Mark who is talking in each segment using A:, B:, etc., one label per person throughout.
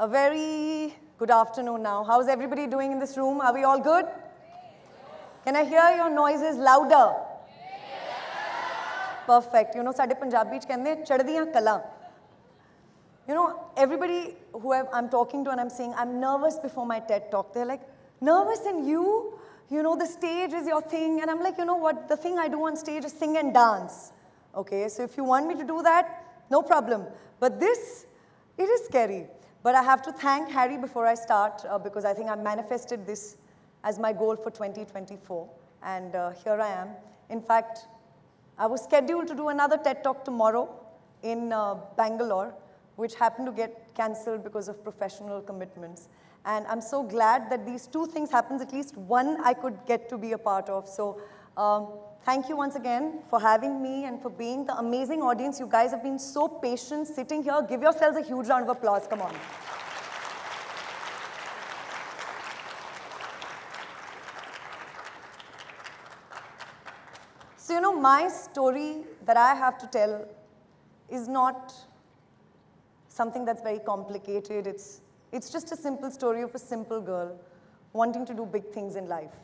A: A very good afternoon now. How's everybody doing in this room? Are we all good? Can I hear your noises louder? Perfect. You know, ਸਾਡੇ ਪੰਜਾਬੀ ਚ ਕਹਿੰਦੇ ਚੜ੍ਹਦੀਆਂ Kalan. You know, everybody who I'm talking to and I'm saying, I'm nervous before my TED talk. They're like, nervous and you know, the stage is your thing. And I'm like, you know what, the thing I do on stage is sing and dance. Okay, so if you want me to do that, no problem. But this, it is scary. But I have to thank Harry before I start because I think I manifested this as my goal for 2024. And here I am. In fact, I was scheduled to do another TED Talk tomorrow in Bangalore, which happened to get cancelled because of professional commitments. And I'm so glad that these two things happened, at least one I could get to be a part of. So thank you once again for having me and for being the amazing audience. You guys have been so patient sitting here. Give yourselves a huge round of applause, come on. So, you know, my story that I have to tell is not something that's very complicated. It's just a simple story of a simple girl wanting to do big things in life.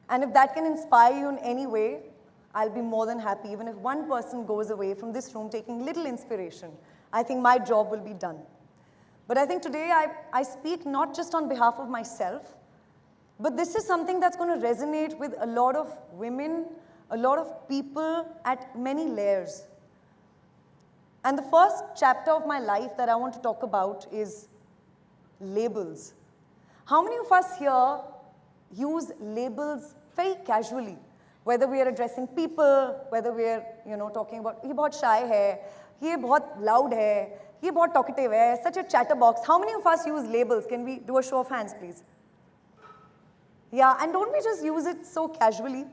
A: And if that can inspire you in any way, I'll be more than happy. Even if one person goes away from this room taking little inspiration, I think my job will be done. But I think today I speak not just on behalf of myself, but this is something that's going to resonate with a lot of women, a lot of people at many layers. And the first chapter of my life that I want to talk about is labels. How many of us here use labels very casually? Whether we are addressing people, whether we are, you know, talking about, ye bahut shy hai, ye bahut loud hai, ye bahut talkative hai, such a chatterbox. How many of us use labels? Can we do a show of hands, please? Yeah, and don't we just use it so casually?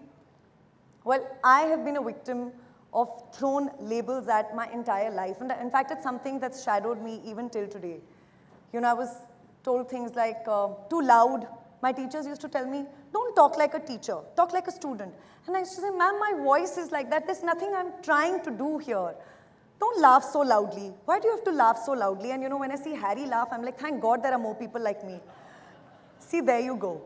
A: Well, I have been a victim of thrown labels at my entire life. And in fact, it's something that's shadowed me even till today. You know, I was told things like, too loud. My teachers used to tell me, don't talk like a teacher, talk like a student. And I used to say, ma'am, my voice is like that. There's nothing I'm trying to do here. Don't laugh so loudly. Why do you have to laugh so loudly? And you know, when I see Harry laugh, I'm like, thank God there are more people like me. See, there you go.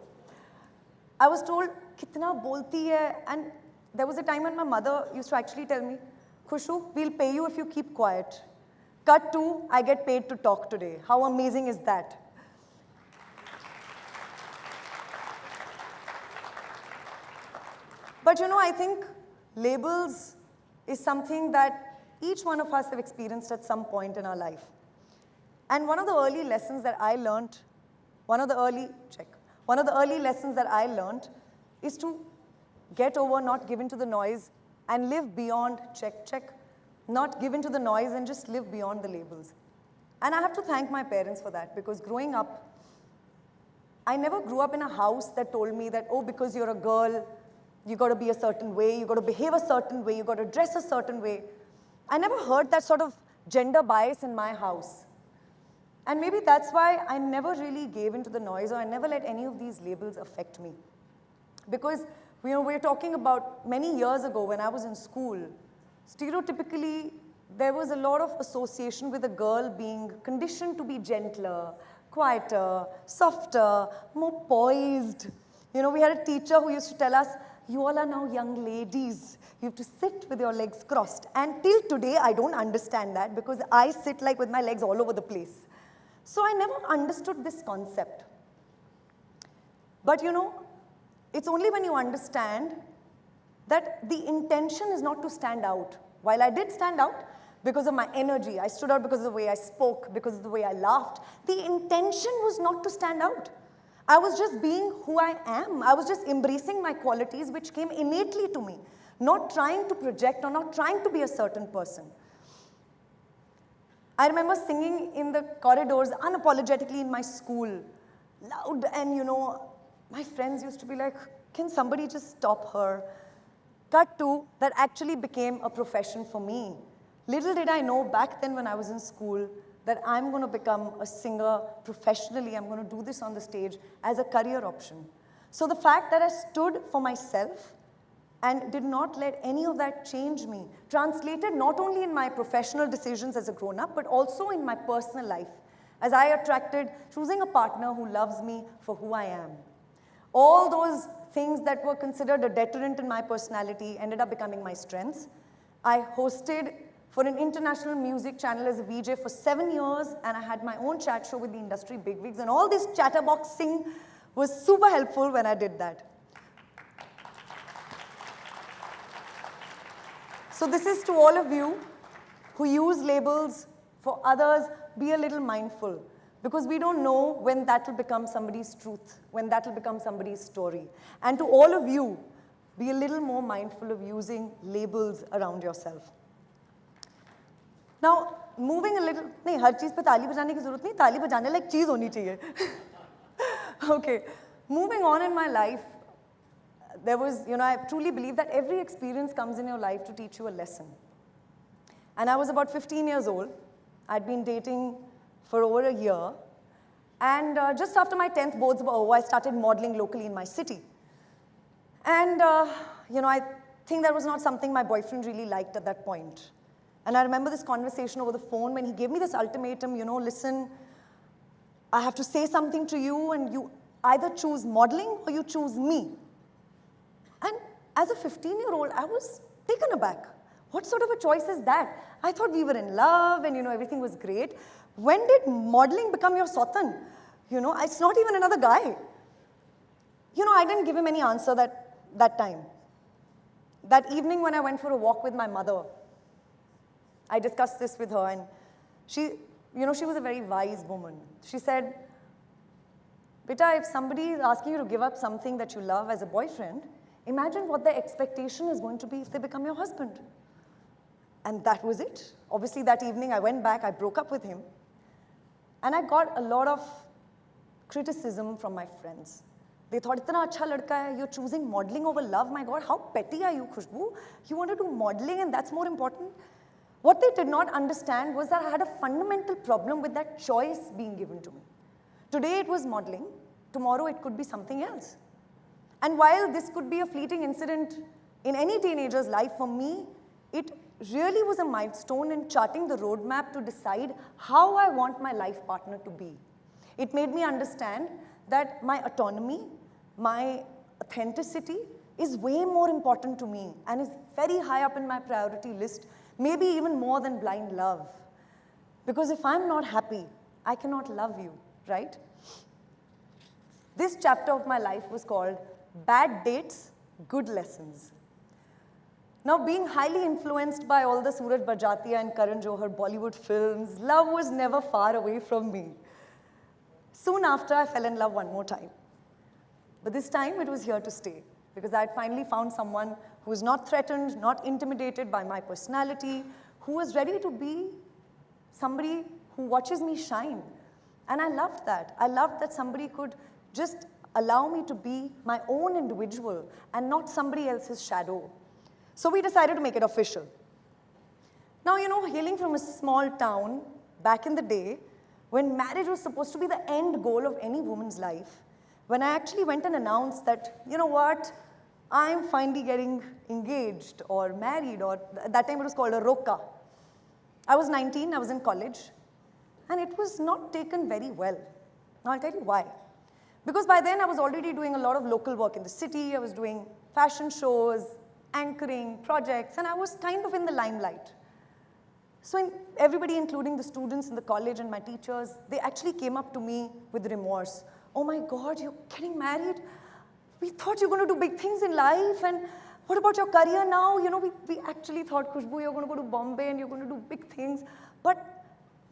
A: I was told, kitna bolti hai? And there was a time when my mother used to actually tell me, Khushboo, we'll pay you if you keep quiet. Cut to, I get paid to talk today. How amazing is that? But you know, I think labels is something that each one of us have experienced at some point in our life. And one of the early lessons that I learned, one of the early lessons that I learned is to get over, not give in to the noise, and live beyond, not give in to the noise and just live beyond the labels. And I have to thank my parents for that, because growing up, I never grew up in a house that told me that, oh, because you're a girl, you got to be a certain way, you got to behave a certain way, you got to dress a certain way. I never heard that sort of gender bias in my house. And maybe that's why I never really gave into the noise, or I never let any of these labels affect me. Because you know, we're talking about many years ago when I was in school, stereotypically, there was a lot of association with a girl being conditioned to be gentler, quieter, softer, more poised. You know, we had a teacher who used to tell us, you all are now young ladies. You have to sit with your legs crossed. And till today, I don't understand that because I sit like with my legs all over the place. So I never understood this concept. But you know, it's only when you understand that the intention is not to stand out. While I did stand out because of my energy, I stood out because of the way I spoke, because of the way I laughed, the intention was not to stand out. I was just being who I am. I was just embracing my qualities which came innately to me, not trying to project or not trying to be a certain person. I remember singing in the corridors unapologetically in my school, loud, and you know, my friends used to be like, can somebody just stop her? Cut to, that actually became a profession for me. Little did I know back then when I was in school that I'm going to become a singer professionally. I'm going to do this on the stage as a career option. So the fact that I stood for myself and did not let any of that change me translated not only in my professional decisions as a grown-up, but also in my personal life as I attracted choosing a partner who loves me for who I am. All those things that were considered a deterrent in my personality ended up becoming my strengths. I hosted for an international music channel as a VJ for 7 years, and I had my own chat show with the industry bigwigs, and all this chatterboxing was super helpful when I did that. So this is to all of you who use labels for others, be a little mindful, because we don't know when that will become somebody's truth, when that will become somebody's story. And to all of you, be a little more mindful of using labels around yourself. Now, moving a little, नहीं हर चीज़ पे ताली बजाने की ज़रूरत नहीं, ताली बजाने लायक चीज़ होनी चाहिए. Okay, moving on in my life, there was, I truly believe that every experience comes in your life to teach you a lesson. And I was about 15 years old. I'd been dating for over a year. And just after my 10th boards were over, I started modeling locally in my city. And, I think that was not something my boyfriend really liked at that point. And I remember this conversation over the phone when he gave me this ultimatum, listen, I have to say something to you, and you either choose modeling or you choose me. And as a 15-year-old, I was taken aback. What sort of a choice is that? I thought we were in love and, everything was great. When did modeling become your sotan? It's not even another guy. I didn't give him any answer that time. That evening when I went for a walk with my mother, I discussed this with her, and she was a very wise woman. She said, Beta, if somebody is asking you to give up something that you love as a boyfriend, imagine what their expectation is going to be if they become your husband. And that was it. Obviously, that evening I went back, I broke up with him, and I got a lot of criticism from my friends. They thought, "Itna acha ladka hai, you're choosing modeling over love. My God, how petty are you, Khushboo? You want to do modeling and that's more important?" What they did not understand was that I had a fundamental problem with that choice being given to me. Today it was modeling, tomorrow it could be something else. And while this could be a fleeting incident in any teenager's life, for me, it really was a milestone in charting the roadmap to decide how I want my life partner to be. It made me understand that my autonomy, my authenticity is way more important to me and is very high up in my priority list, maybe even more than blind love. Because if I'm not happy, I cannot love you, right? This chapter of my life was called Bad Dates, Good Lessons. Now, being highly influenced by all the Suraj Barjatia and Karan Johar Bollywood films, love was never far away from me. Soon after, I fell in love one more time. But this time, it was here to stay, because I had finally found someone who was not threatened, not intimidated by my personality, who was ready to be somebody who watches me shine. And I loved that. I loved that somebody could just allow me to be my own individual and not somebody else's shadow. So we decided to make it official. Now, hailing from a small town back in the day, when marriage was supposed to be the end goal of any woman's life, when I actually went and announced that, I'm finally getting engaged or married, or at that time it was called a roka. I was 19, I was in college, and it was not taken very well. Now I'll tell you why. Because by then I was already doing a lot of local work in the city, I was doing fashion shows, anchoring, projects, and I was kind of in the limelight. So everybody, including the students in the college and my teachers, they actually came up to me with remorse. "Oh my God, you're getting married? We thought you were going to do big things in life, and what about your career now? We actually thought, Khushboo, you're going to go to Bombay and you're going to do big things. But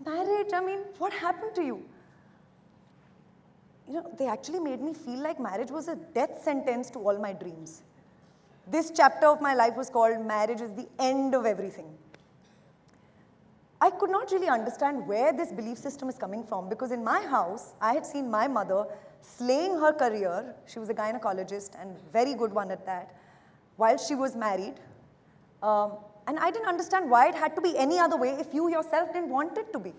A: marriage, what happened to you?" They actually made me feel like marriage was a death sentence to all my dreams. This chapter of my life was called Marriage is the End of Everything. I could not really understand where this belief system is coming from, because in my house, I had seen my mother slaying her career. She was a gynecologist, and very good one at that, while she was married. And I didn't understand why it had to be any other way if you yourself didn't want it to be.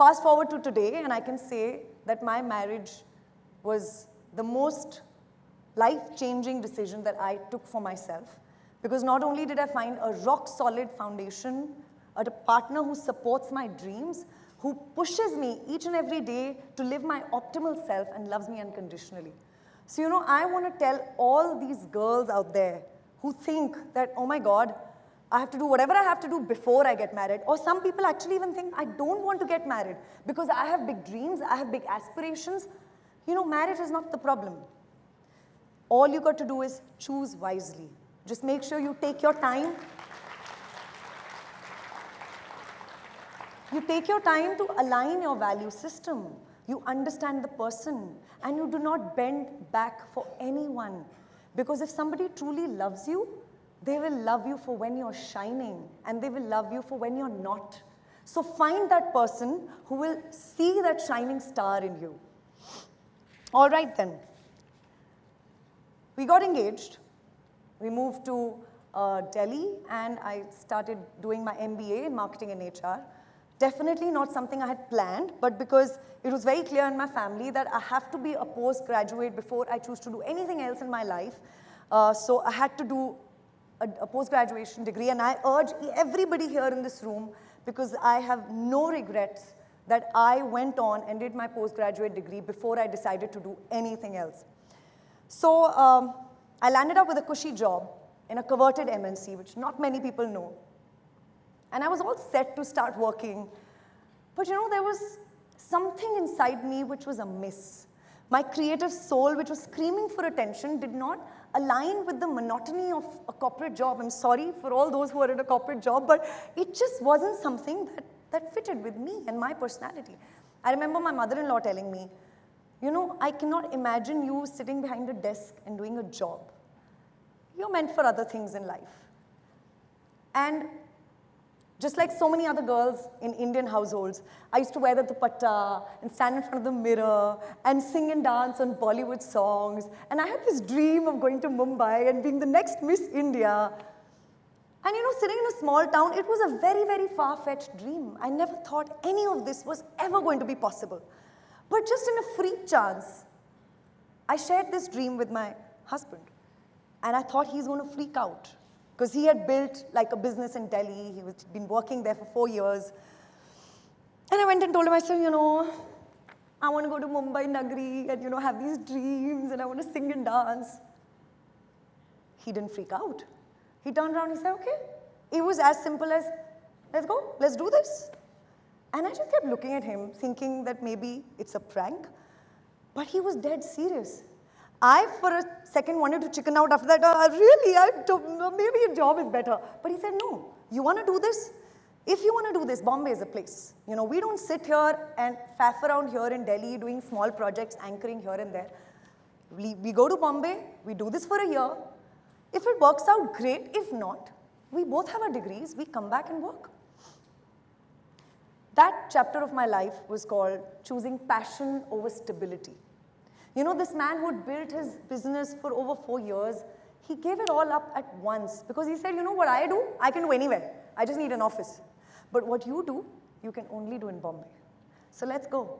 A: Fast forward to today, and I can say that my marriage was the most life-changing decision that I took for myself, because not only did I find a rock-solid foundation, a partner who supports my dreams, who pushes me each and every day to live my optimal self and loves me unconditionally. So, I want to tell all these girls out there who think that, oh my God, I have to do whatever I have to do before I get married. Or some people actually even think, I don't want to get married because I have big dreams, I have big aspirations. Marriage is not the problem. All you got to do is choose wisely. Just make sure you take your time. You take your time to align your value system. You understand the person, and you do not bend back for anyone. Because if somebody truly loves you, they will love you for when you're shining, and they will love you for when you're not. So find that person who will see that shining star in you. All right then. We got engaged. We moved to Delhi, and I started doing my MBA in marketing and HR. Definitely not something I had planned, but because it was very clear in my family that I have to be a postgraduate before I choose to do anything else in my life. So I had to do a post-graduation degree, and I urge everybody here in this room, because I have no regrets that I went on and did my postgraduate degree before I decided to do anything else. So I landed up with a cushy job in a coveted MNC, which not many people know. And I was all set to start working. But there was something inside me which was amiss. My creative soul, which was screaming for attention, did not align with the monotony of a corporate job. I'm sorry for all those who are in a corporate job, but it just wasn't something that fitted with me and my personality. I remember my mother-in-law telling me, I cannot imagine you sitting behind a desk and doing a job. You're meant for other things in life. And just like so many other girls in Indian households, I used to wear the dupatta and stand in front of the mirror and sing and dance on Bollywood songs. And I had this dream of going to Mumbai and being the next Miss India. And sitting in a small town, it was a very, very far-fetched dream. I never thought any of this was ever going to be possible. But just in a freak chance, I shared this dream with my husband. And I thought he's going to freak out, because he had built like a business in Delhi. He had been working there for 4 years. And I went and told him, I said, I want to go to Mumbai Nagri and, have these dreams, and I want to sing and dance. He didn't freak out. He turned around and said, okay. It was as simple as, let's go, let's do this. And I just kept looking at him, thinking that maybe it's a prank. But he was dead serious. I, for a second, wanted to chicken out after that. Maybe a job is better. But he said, no, you want to do this? If you want to do this, Bombay is a place. We don't sit here and faff around here in Delhi doing small projects, anchoring here and there. We go to Bombay, we do this for a year. If it works out, great. If not, we both have our degrees, we come back and work. That chapter of my life was called Choosing Passion Over Stability. This man who had built his business for over 4 years, he gave it all up at once, because he said, what I do, I can do anywhere. I just need an office. But what you do, you can only do in Bombay. So let's go.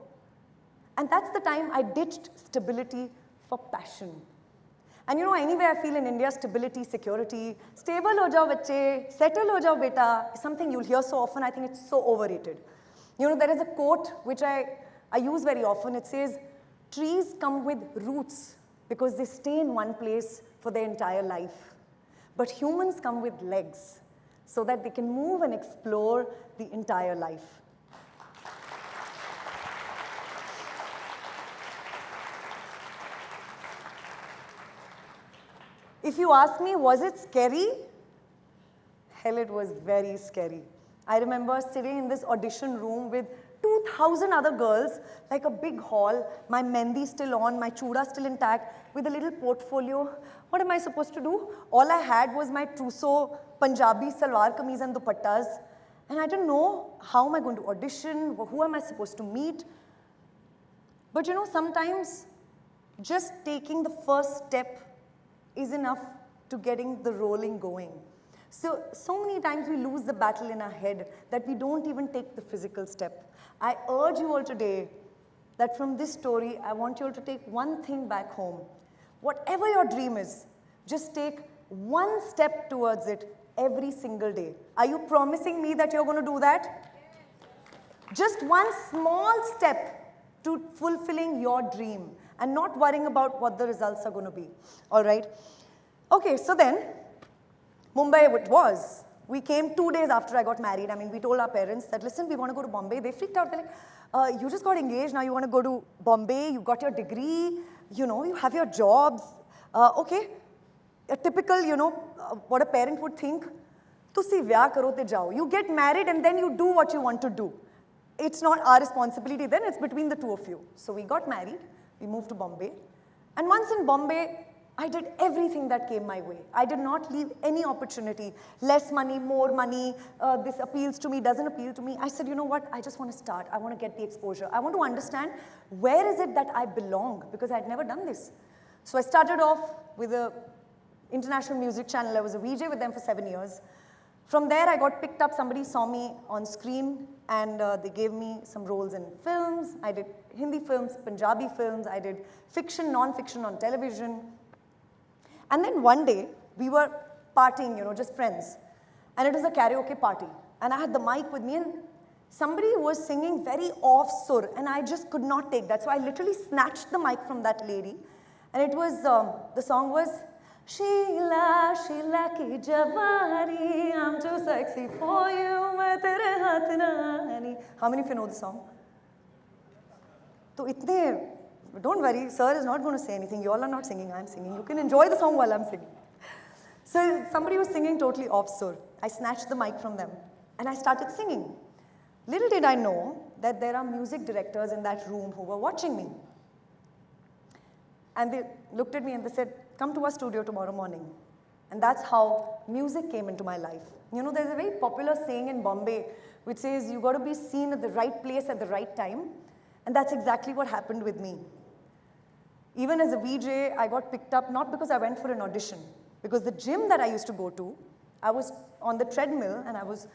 A: And that's the time I ditched stability for passion. And anywhere I feel in India, stability, security, stable ho jao bacche, settle ho jao beta, is something you'll hear so often. I think it's so overrated. There is a quote which I use very often. It says, trees come with roots because they stay in one place for their entire life. But humans come with legs so that they can move and explore the entire life. If you ask me, was it scary? Hell, it was very scary. I remember sitting in this audition room with 2,000 other girls, like a big hall, my mehndi still on, my chuda still intact, with a little portfolio. What am I supposed to do? All I had was my trousseau, Punjabi salwar kameez and dupattas. And I didn't know, how am I going to audition? Who am I supposed to meet? But sometimes just taking the first step is enough to getting the rolling going. So many times we lose the battle in our head that we don't even take the physical step. I urge you all today that from this story, I want you all to take one thing back home. Whatever your dream is, just take one step towards it every single day. Are you promising me that you're going to do that? Just one small step to fulfilling your dream and not worrying about what the results are going to be. All right? Okay, so then, Mumbai it was. We came 2 days after I got married. I mean, we told our parents that, listen, we want to go to Bombay. They freaked out. They're like, you just got engaged, now you want to go to Bombay, you got your degree, you know, you have your jobs. Okay, a typical, you know, what a parent would think. Tusi vyah karo te jao. You get married and then you do what you want to do. It's not our responsibility then, it's between the two of you. So we got married, we moved to Bombay. And once in Bombay, I did everything that came my way. I did not leave any opportunity. Less money, more money, this appeals to me, doesn't appeal to me. I said, you know what, I just want to start. I want to get the exposure. I want to understand where is it that I belong, because I had never done this. So I started off with an international music channel. I was a VJ with them for 7 years. From there, I got picked up. Somebody saw me on screen, and they gave me some roles in films. I did Hindi films, Punjabi films. I did fiction, non-fiction on television. And then one day, we were partying, you know, just friends. And it was a karaoke party. And I had the mic with me, and somebody was singing very off-sur, and I just could not take that. So I literally snatched the mic from that lady. And it was, the song was, Sheila, Sheila ki jawani, I'm too sexy for you, main tere haath na aani. How many of you know the song? So itne, don't worry, sir is not going to say anything. You all are not singing, I'm singing. You can enjoy the song while I'm singing. So somebody was singing totally off-sur. I snatched the mic from them and I started singing. Little did I know that there are music directors in that room who were watching me. And they looked at me and they said, come to our studio tomorrow morning. And that's how music came into my life. You know, there's a very popular saying in Bombay which says you got to be seen at the right place at the right time. And that's exactly what happened with me. Even as a VJ, I got picked up not because I went for an audition, because the gym that I used to go to, I was on the treadmill and I was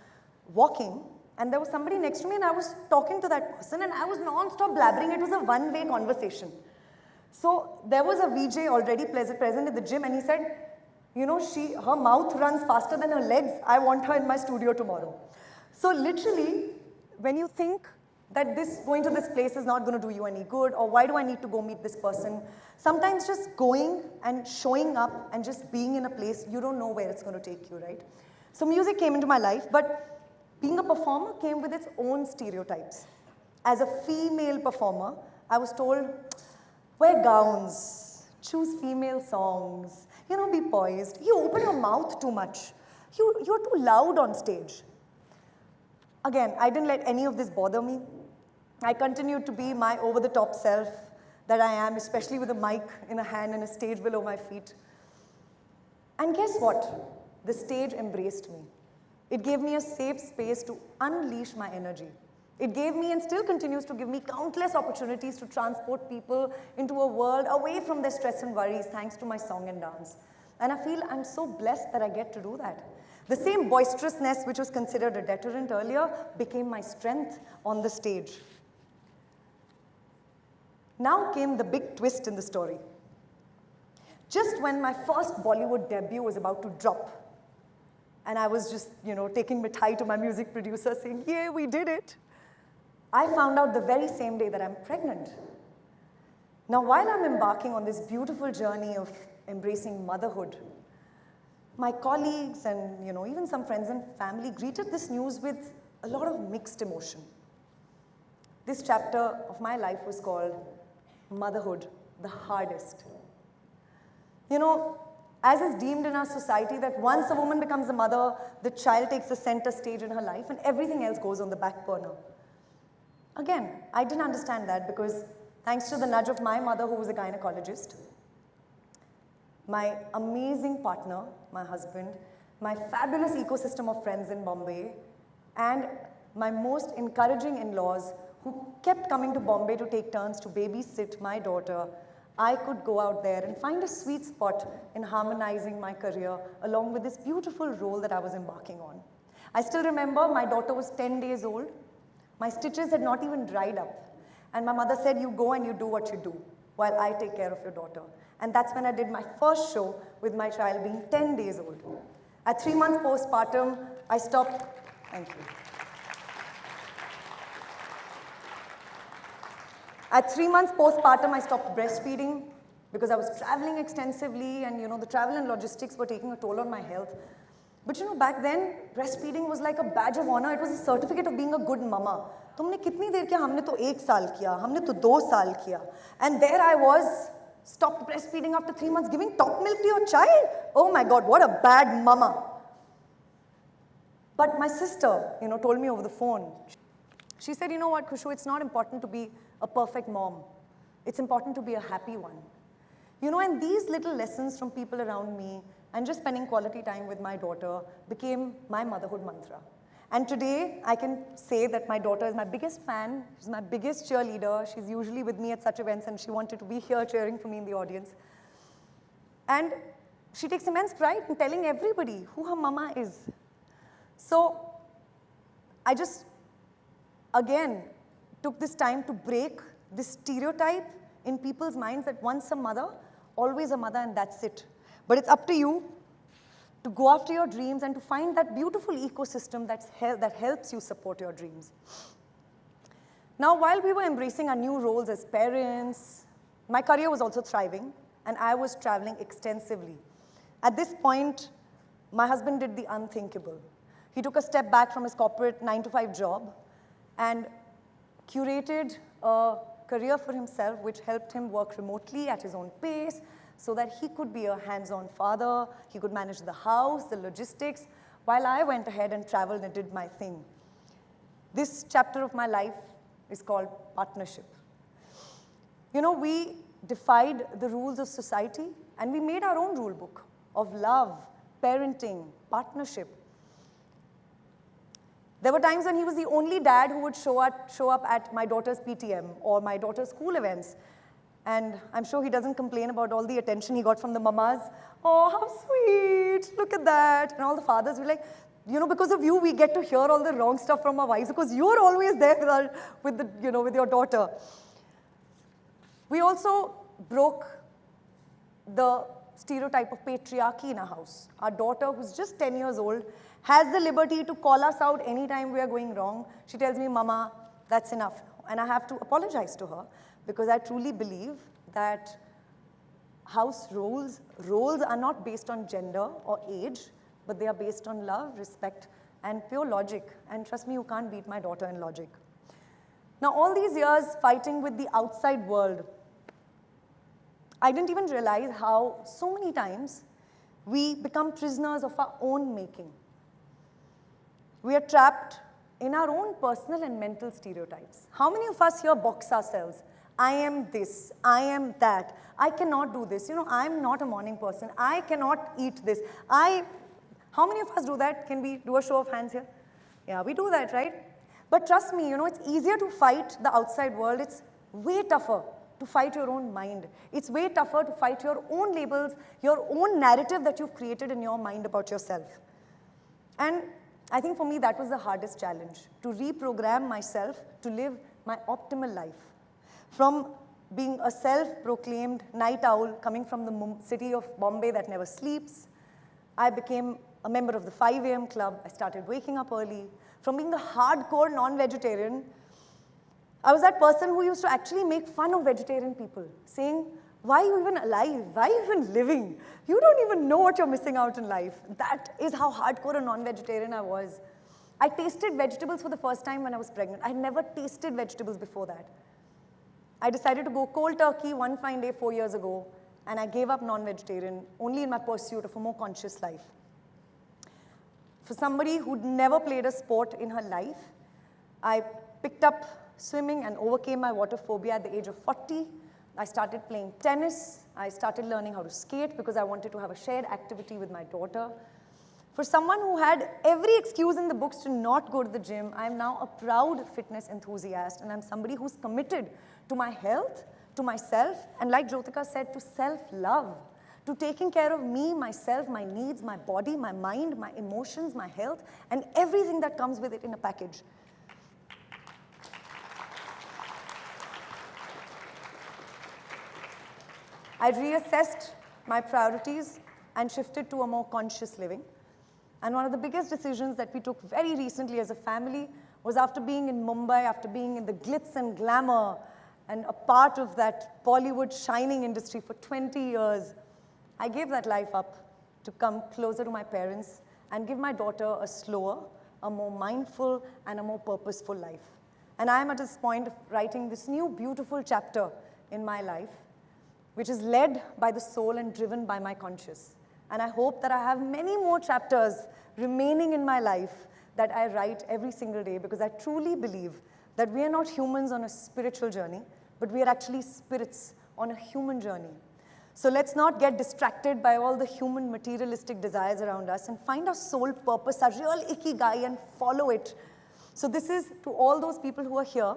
A: walking, and there was somebody next to me and I was talking to that person and I was non-stop blabbering. It was a one-way conversation. So there was a VJ already present at the gym, and he said, you know, her mouth runs faster than her legs. I want her in my studio tomorrow. So literally, when you think that going to this place is not going to do you any good, or why do I need to go meet this person, sometimes just going and showing up and just being in a place, you don't know where it's going to take you, right? So music came into my life, but being a performer came with its own stereotypes. As a female performer, I was told, wear gowns, choose female songs, you know, be poised. You open your mouth too much. You're too loud on stage. Again, I didn't let any of this bother me. I continued to be my over-the-top self that I am, especially with a mic in a hand and a stage below my feet. And guess what? The stage embraced me. It gave me a safe space to unleash my energy. It gave me and still continues to give me countless opportunities to transport people into a world away from their stress and worries thanks to my song and dance. And I feel I'm so blessed that I get to do that. The same boisterousness which was considered a deterrent earlier became my strength on the stage. Now came the big twist in the story. Just when my first Bollywood debut was about to drop, and I was just, you know, taking mithai to my music producer saying, yeah, we did it, I found out the very same day that I'm pregnant. Now, while I'm embarking on this beautiful journey of embracing motherhood, my colleagues and, you know, even some friends and family greeted this news with a lot of mixed emotion. This chapter of my life was called Motherhood, the Hardest. You know, as is deemed in our society that once a woman becomes a mother, the child takes the center stage in her life and everything else goes on the back burner. Again, I didn't understand that because thanks to the nudge of my mother, who was a gynecologist, my amazing partner, my husband, my fabulous ecosystem of friends in Bombay, and my most encouraging in-laws who kept coming to Bombay to take turns to babysit my daughter, I could go out there and find a sweet spot in harmonizing my career along with this beautiful role that I was embarking on. I still remember my daughter was 10 days old. My stitches had not even dried up. And my mother said, you go and you do what you do while I take care of your daughter. And that's when I did my first show with my child being 10 days old. At 3 months postpartum, I stopped. Thank you. At 3 months postpartum, I stopped breastfeeding because I was traveling extensively, and the travel and logistics were taking a toll on my health. But back then, breastfeeding was like a badge of honor. It was a certificate of being a good mama. तुमने कितनी देर किया? हमने तो 1 साल किया, हमने तो 2 साल किया. And there I was, stopped breastfeeding after 3 months, giving top milk to your child. Oh my God, what a bad mama. But my sister, told me over the phone. She said, you know what, Khushboo, it's not important to be a perfect mom. It's important to be a happy one. And these little lessons from people around me and just spending quality time with my daughter became my motherhood mantra. And today, I can say that my daughter is my biggest fan. She's my biggest cheerleader. She's usually with me at such events, and she wanted to be here cheering for me in the audience. And she takes immense pride in telling everybody who her mama is. So I just, again, took this time to break this stereotype in people's minds that once a mother, always a mother, and that's it. But it's up to you to go after your dreams and to find that beautiful ecosystem that helps you support your dreams. Now, while we were embracing our new roles as parents, my career was also thriving, and I was traveling extensively. At this point, my husband did the unthinkable. He took a step back from his corporate 9-to-5 job and curated a career for himself which helped him work remotely at his own pace, so that he could be a hands-on father, he could manage the house, the logistics, while I went ahead and traveled and did my thing. This chapter of my life is called partnership. We defied the rules of society, and we made our own rule book of love, parenting, partnership. There were times when he was the only dad who would show up at my daughter's PTM or my daughter's school events. And I'm sure he doesn't complain about all the attention he got from the mamas. Oh, how sweet, look at that. And all the fathers were like, because of you, we get to hear all the wrong stuff from our wives because you're always there with your daughter. We also broke the stereotype of patriarchy in our house. Our daughter, who's just 10 years old, has the liberty to call us out anytime we are going wrong. She tells me, Mama, that's enough. And I have to apologize to her, because I truly believe that house roles are not based on gender or age, but they are based on love, respect, and pure logic. And trust me, you can't beat my daughter in logic. Now, all these years fighting with the outside world, I didn't even realize how so many times we become prisoners of our own making. We are trapped in our own personal and mental stereotypes. How many of us here box ourselves? I am this, I am that, I cannot do this, I'm not a morning person, I cannot eat this, how many of us do that? Can we do a show of hands here? Yeah, we do that, right? But trust me, it's easier to fight the outside world. It's way tougher to fight your own mind. It's way tougher to fight your own labels, your own narrative that you've created in your mind about yourself. And I think for me, that was the hardest challenge, to reprogram myself to live my optimal life. From being a self-proclaimed night owl coming from the city of Bombay that never sleeps, I became a member of the 5 a.m. club. I started waking up early. From being a hardcore non-vegetarian, I was that person who used to actually make fun of vegetarian people, saying, why are you even alive? Why are you even living? You don't even know what you're missing out in life. That is how hardcore a non-vegetarian I was. I tasted vegetables for the first time when I was pregnant. I had never tasted vegetables before that. I decided to go cold turkey one fine day 4 years ago, and I gave up non-vegetarian only in my pursuit of a more conscious life. For somebody who'd never played a sport in her life, I picked up swimming and overcame my water phobia at the age of 40. I started playing tennis. I started learning how to skate because I wanted to have a shared activity with my daughter. For someone who had every excuse in the books to not go to the gym, I am now a proud fitness enthusiast, and I'm somebody who's committed to my health, to myself, and like Jyotika said, to self-love, to taking care of me, myself, my needs, my body, my mind, my emotions, my health, and everything that comes with it in a package. I reassessed my priorities and shifted to a more conscious living. And one of the biggest decisions that we took very recently as a family was after being in Mumbai, after being in the glitz and glamour and a part of that Bollywood shining industry for 20 years, I gave that life up to come closer to my parents and give my daughter a slower, a more mindful, and a more purposeful life. And I am at this point of writing this new beautiful chapter in my life, which is led by the soul and driven by my conscious. And I hope that I have many more chapters remaining in my life that I write every single day, because I truly believe that we are not humans on a spiritual journey, but we are actually spirits on a human journey. So let's not get distracted by all the human materialistic desires around us and find our soul purpose, our real ikigai, and follow it. So this is to all those people who are here.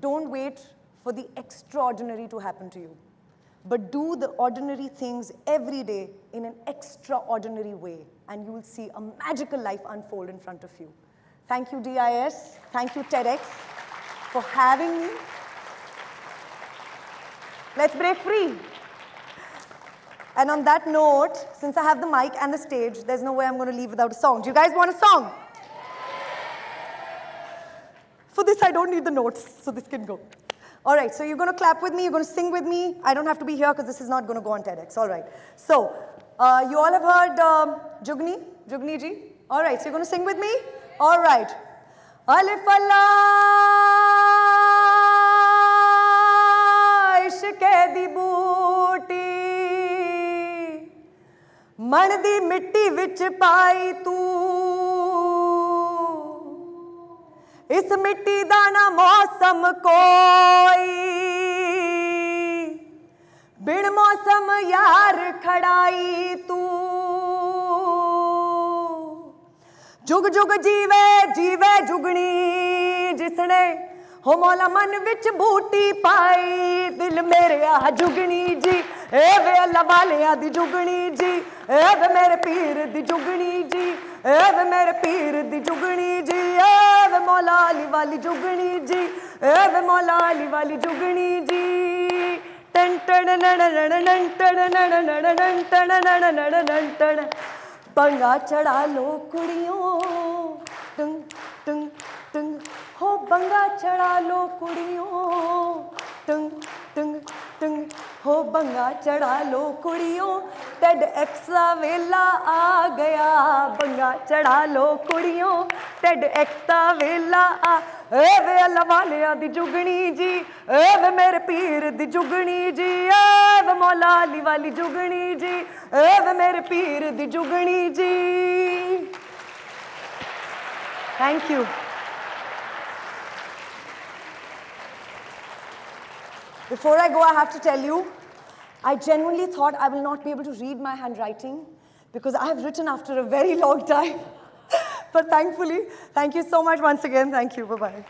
A: Don't wait for the extraordinary to happen to you, but do the ordinary things every day in an extraordinary way, and you will see a magical life unfold in front of you. Thank you, DIS. Thank you, TEDx, for having me. Let's break free. And on that note, since I have the mic and the stage, there's no way I'm going to leave without a song. Do you guys want a song? For this, I don't need the notes, so this can go. All right, so you're going to clap with me, you're going to sing with me. I don't have to be here because this is not going to go on TEDx. All right. So, you all have heard Jugni ji? All right, so you're going to sing with me? All right. Alif Allah ishqe di booty मन दी मिट्टी विच पाई तू इस मिट्टी दा ना मौसम कोई बिन मौसम यार खड़ाई तू जुग जुग जीवे जीवे जुगनी जिसने हो मौला मन विच बूटी पाई दिल मेरे आ जुगनी जी ए वे अल्लाह वालिया दी जुगनी जी ए वे मेरे पीर दी जुगनी जी ए वे मेरे पीर दी जुगनी जी ए वे मौला अली वाली जुगनी जी ए वे मौला अली वाली जुगनी जी टन टन नन नन नन टन नन नन नन टन नन नन नन टन पंगा चढ़ा लो कुड़ियों टंग टंग टंग हो बंगा चढ़ा लो कुड़ियों टंग टंग टंग हो बंगा चढ़ा लो कुड़ियों TEDx वेला आ गया बंगा चढ़ा लो कुड़ियों TEDx वेला आ ए वे अल्लाह वालिया दी जुगनी जी ए वे मेरे पीर दी जुगनी जी ए वे मौला अली वाली जुगनी जी ए वे मेरे पीर दी जुगनी जी thank you Before I go, I have to tell you, I genuinely thought I will not be able to read my handwriting because I have written after a very long time. But thankfully, thank you so much once again. Thank you. Bye-bye.